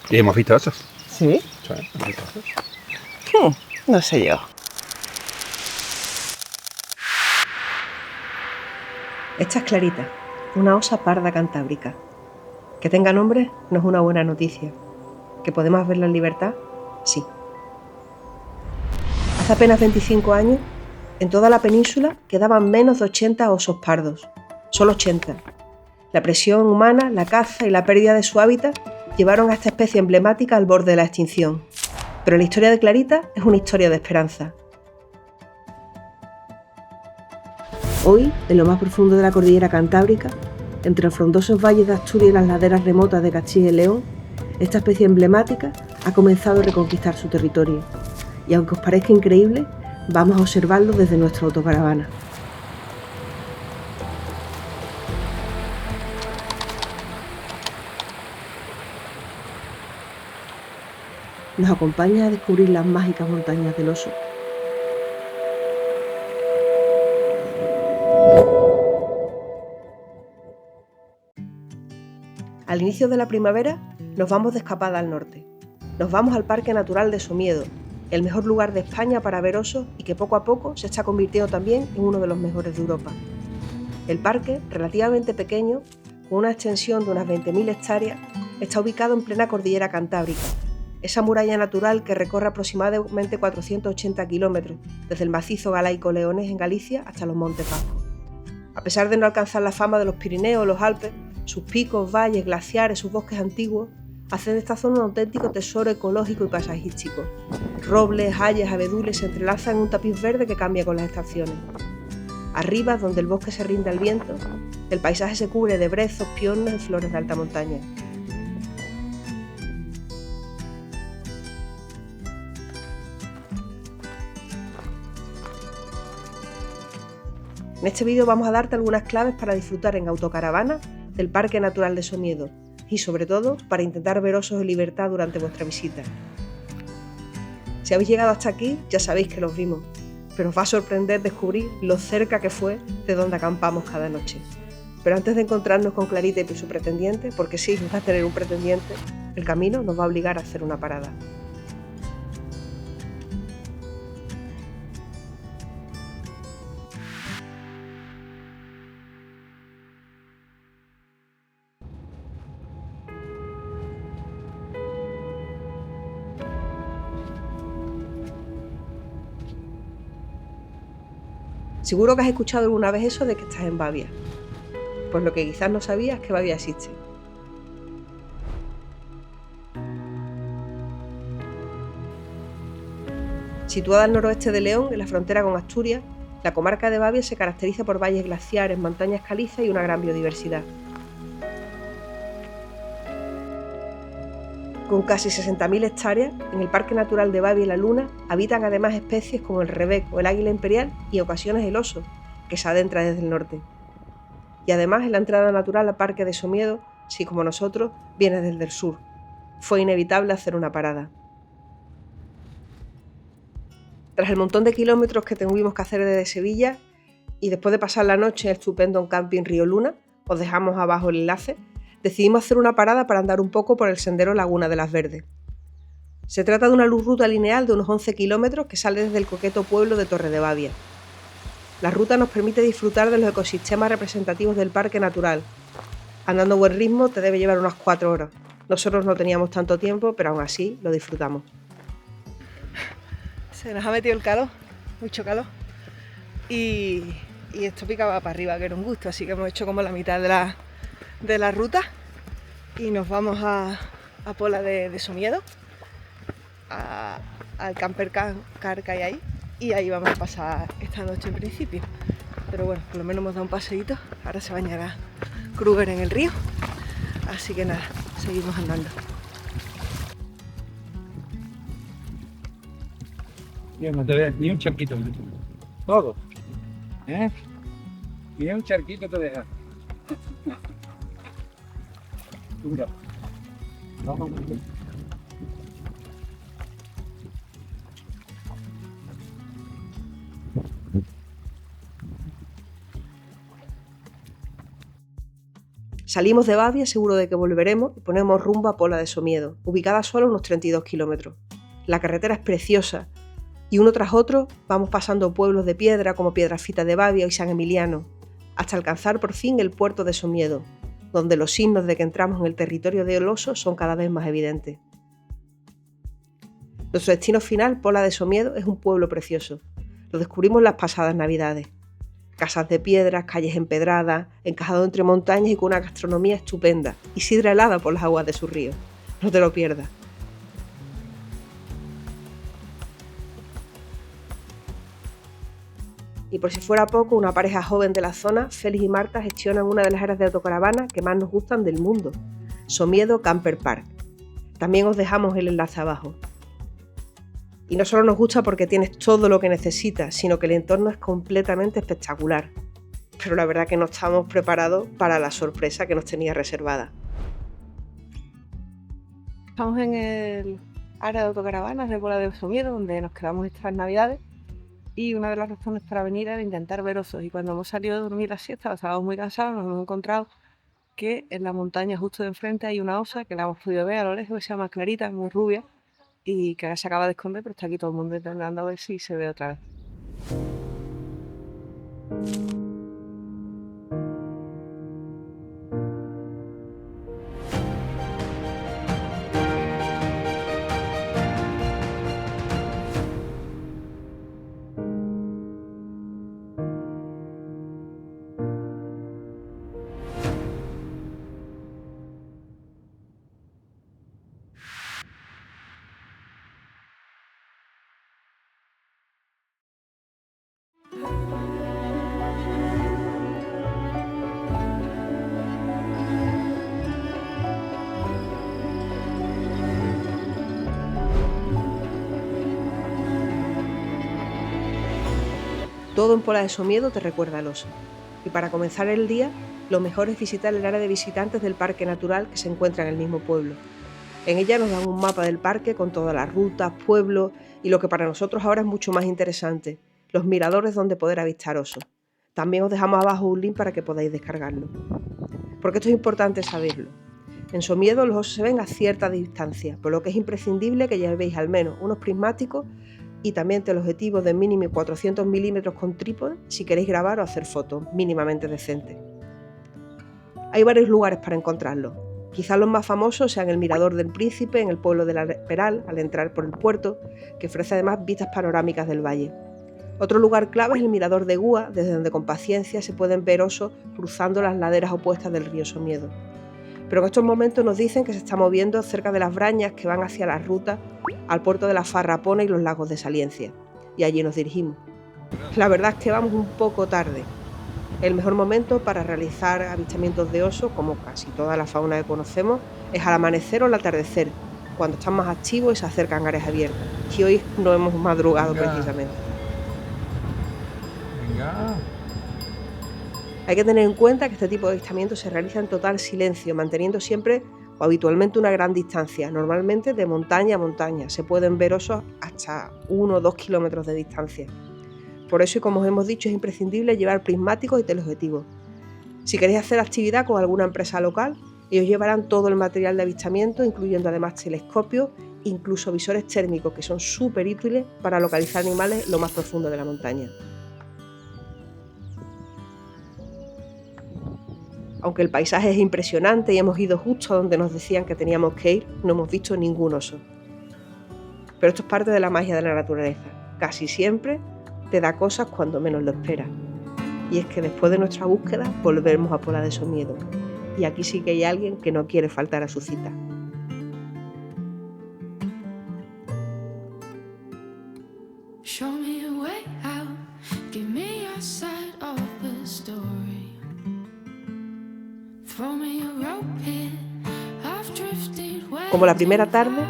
¿Y hemos visto eso? ¿Sí? Sí, hemos visto eso. No sé yo. Esta es Clarita, una osa parda cantábrica. Que tenga nombre no es una buena noticia. ¿Que podemos verla en libertad? Sí. Hace apenas 25 años, en toda la península quedaban menos de 80 osos pardos. Solo 80. La presión humana, la caza y la pérdida de su hábitat llevaron a esta especie emblemática al borde de la extinción. Pero la historia de Clarita es una historia de esperanza. Hoy, en lo más profundo de la cordillera cantábrica, entre los frondosos valles de Asturias y las laderas remotas de Castilla y León, esta especie emblemática ha comenzado a reconquistar su territorio. Y aunque os parezca increíble, vamos a observarlo desde nuestra autocaravana. ¿Nos acompaña a descubrir las mágicas montañas del oso? Al inicio de la primavera nos vamos de escapada al norte. Nos vamos al Parque Natural de Somiedo, el mejor lugar de España para ver osos y que poco a poco se está convirtiendo también en uno de los mejores de Europa. El parque, relativamente pequeño, con una extensión de unas 20.000 hectáreas, está ubicado en plena cordillera cantábrica, esa muralla natural que recorre aproximadamente 480 kilómetros, desde el macizo galaico leonés en Galicia hasta los Montes Vascos. A pesar de no alcanzar la fama de los Pirineos o los Alpes, sus picos, valles, glaciares, sus bosques antiguos, hacen de esta zona un auténtico tesoro ecológico y paisajístico. Robles, hayas, abedules se entrelazan en un tapiz verde que cambia con las estaciones. Arriba, donde el bosque se rinde al viento, el paisaje se cubre de brezos, piornos y flores de alta montaña. En este vídeo vamos a darte algunas claves para disfrutar en autocaravana del Parque Natural de Somiedo y, sobre todo, para intentar ver osos en libertad durante vuestra visita. Si habéis llegado hasta aquí, ya sabéis que los vimos, pero os va a sorprender descubrir lo cerca que fue de donde acampamos cada noche. Pero antes de encontrarnos con Clarita y su pretendiente, porque sí, va a tener un pretendiente, el camino nos va a obligar a hacer una parada. Seguro que has escuchado alguna vez eso de que estás en Babia. Pues lo que quizás no sabías es que Babia existe. Situada al noroeste de León, en la frontera con Asturias, la comarca de Babia se caracteriza por valles glaciares, montañas calizas y una gran biodiversidad. Con casi 60.000 hectáreas, en el Parque Natural de Babia y la Luna habitan además especies como el rebeco, el águila imperial y en ocasiones el oso, que se adentra desde el norte. Y además en la entrada natural al Parque de Somiedo, si como nosotros, viene desde el sur. Fue inevitable hacer una parada. Tras el montón de kilómetros que tuvimos que hacer desde Sevilla y después de pasar la noche en el estupendo camping Río Luna, os dejamos abajo el enlace, decidimos hacer una parada para andar un poco por el sendero Laguna de las Verdes. Se trata de una ruta lineal de unos 11 kilómetros que sale desde el coqueto pueblo de Torredebabia. La ruta nos permite disfrutar de los ecosistemas representativos del parque natural. Andando a buen ritmo te debe llevar unas 4 horas. Nosotros no teníamos tanto tiempo, pero aún así lo disfrutamos. Se nos ha metido el calor, mucho calor. Y esto picaba para arriba, que era un gusto, así que hemos hecho como la mitad de la ruta y nos vamos a Pola de Somiedo, al camper car que hay ahí, y ahí vamos a pasar esta noche en principio. Pero bueno, por lo menos hemos dado un paseíto, ahora se bañará Kruger en el río, así que nada, seguimos andando. Yo no te veo ni un charquito. Todo. Ni un charquito te deja. Dura. Vamos. Salimos de Bavia seguro de que volveremos y ponemos rumbo a Pola de Somiedo, ubicada solo a unos 32 kilómetros. La carretera es preciosa y uno tras otro vamos pasando pueblos de piedra como Piedrafita de Bavia y San Emiliano, hasta alcanzar por fin el puerto de Somiedo, donde los signos de que entramos en el territorio de Oloso son cada vez más evidentes. Nuestro destino final, Pola de Somiedo, es un pueblo precioso. Lo descubrimos las pasadas Navidades. Casas de piedras, calles empedradas, encajado entre montañas y con una gastronomía estupenda, y sidra helada por las aguas de su río. No te lo pierdas. Y por si fuera poco, una pareja joven de la zona, Félix y Marta, gestionan una de las áreas de autocaravana que más nos gustan del mundo, Somiedo Camper Park. También os dejamos el enlace abajo. Y no solo nos gusta porque tienes todo lo que necesitas, sino que el entorno es completamente espectacular. Pero la verdad que no estamos preparados para la sorpresa que nos tenía reservada. Estamos en el área de autocaravanas de Pola de Somiedo, donde nos quedamos estas Navidades. Y una de las razones para venir era intentar ver osos. Y cuando hemos salido de dormir la siesta, estábamos muy cansados, nos hemos encontrado que en la montaña justo de enfrente hay una osa que la hemos podido ver a lo lejos, que se llama Clarita, muy rubia, y que ahora se acaba de esconder, pero está aquí todo el mundo intentando ver si se ve otra vez. Todo en Pola de Somiedo te recuerda al oso. Y para comenzar el día, lo mejor es visitar el área de visitantes del Parque Natural que se encuentra en el mismo pueblo. En ella nos dan un mapa del parque con todas las rutas, pueblos y lo que para nosotros ahora es mucho más interesante, los miradores donde poder avistar osos. También os dejamos abajo un link para que podáis descargarlo. Porque esto es importante saberlo. En Somiedo los osos se ven a cierta distancia, por lo que es imprescindible que llevéis al menos unos prismáticos y también teleobjetivos de mínimo 400 milímetros con trípode si queréis grabar o hacer fotos mínimamente decentes. Hay varios lugares para encontrarlos. Quizás los más famosos sean el Mirador del Príncipe en el pueblo de La Peral, al entrar por el puerto, que ofrece además vistas panorámicas del valle. Otro lugar clave es el Mirador de Gúa, desde donde con paciencia se pueden ver osos cruzando las laderas opuestas del río Somiedo. Pero en estos momentos nos dicen que se está moviendo cerca de las Brañas que van hacia la ruta al puerto de la Farrapona y los lagos de Saliencia, y allí nos dirigimos. La verdad es que vamos un poco tarde. El mejor momento para realizar avistamientos de osos, como casi toda la fauna que conocemos, es al amanecer o al atardecer, cuando están más activos y se acercan a áreas abiertas. Y hoy no hemos madrugado precisamente. Venga. Hay que tener en cuenta que este tipo de avistamientos se realiza en total silencio, manteniendo siempre o habitualmente una gran distancia, normalmente de montaña a montaña. Se pueden ver osos hasta 1 o 2 kilómetros de distancia. Por eso, y como os hemos dicho, es imprescindible llevar prismáticos y teleobjetivos. Si queréis hacer actividad con alguna empresa local, ellos llevarán todo el material de avistamiento, incluyendo además telescopios, incluso visores térmicos, que son súper útiles para localizar animales lo más profundo de la montaña. Aunque el paisaje es impresionante y hemos ido justo a donde nos decían que teníamos que ir, no hemos visto ningún oso. Pero esto es parte de la magia de la naturaleza. Casi siempre te da cosas cuando menos lo esperas. Y es que después de nuestra búsqueda volvemos a Pola de Somiedo. Y aquí sí que hay alguien que no quiere faltar a su cita. Show me a way out, give me your side of the story. Throw me a rope here, I've drifted way. Como la primera tarde,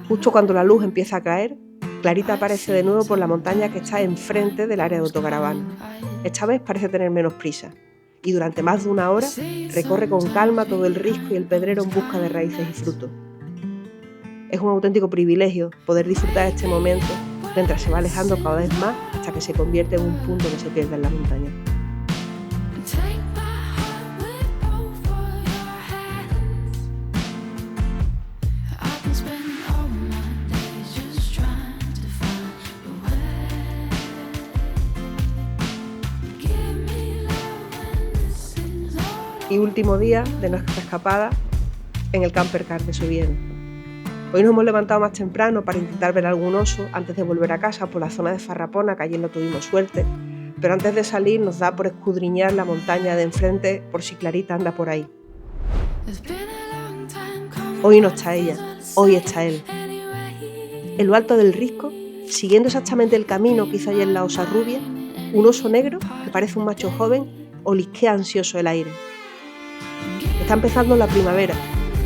justo cuando la luz empieza a caer, Clarita aparece de nuevo por la montaña que está enfrente del área de autocaravana. Esta vez parece tener menos prisa y durante más de 1 hora recorre con calma todo el risco y el pedrero en busca de raíces y frutos. Es un auténtico privilegio poder disfrutar de este momento mientras se va alejando cada vez más hasta que se convierte en un punto que se pierde en la montaña. Take my heart with both of y último día de nuestra escapada en el camper car de Sovieno. Hoy nos hemos levantado más temprano para intentar ver algún oso antes de volver a casa por la zona de Farrapona, que ayer no tuvimos suerte, pero antes de salir nos da por escudriñar la montaña de enfrente por si Clarita anda por ahí. Hoy no está ella, hoy está él. En lo alto del risco, siguiendo exactamente el camino que hizo ayer la osa rubia, un oso negro, que parece un macho joven, olisquea ansioso el aire. Está empezando la primavera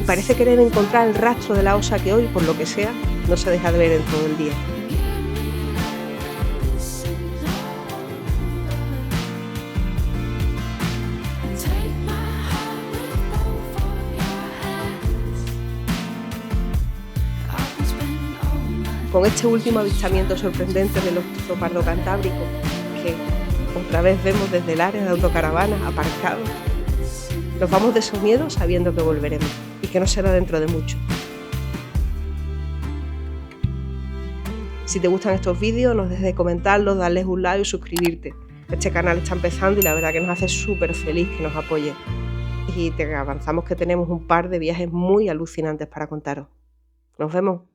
y parece querer encontrar el rastro de la osa que hoy, por lo que sea, no se deja de ver en todo el día. Con este último avistamiento sorprendente del oso pardo cantábrico, que otra vez vemos desde el área de autocaravanas aparcado, nos vamos de Somiedo sabiendo que volveremos y que no será dentro de mucho. Si te gustan estos vídeos, no dejes de comentarlos, darles un like y suscribirte. Este canal está empezando y la verdad que nos hace súper feliz que nos apoyes. Y te avanzamos que tenemos un par de viajes muy alucinantes para contaros. Nos vemos.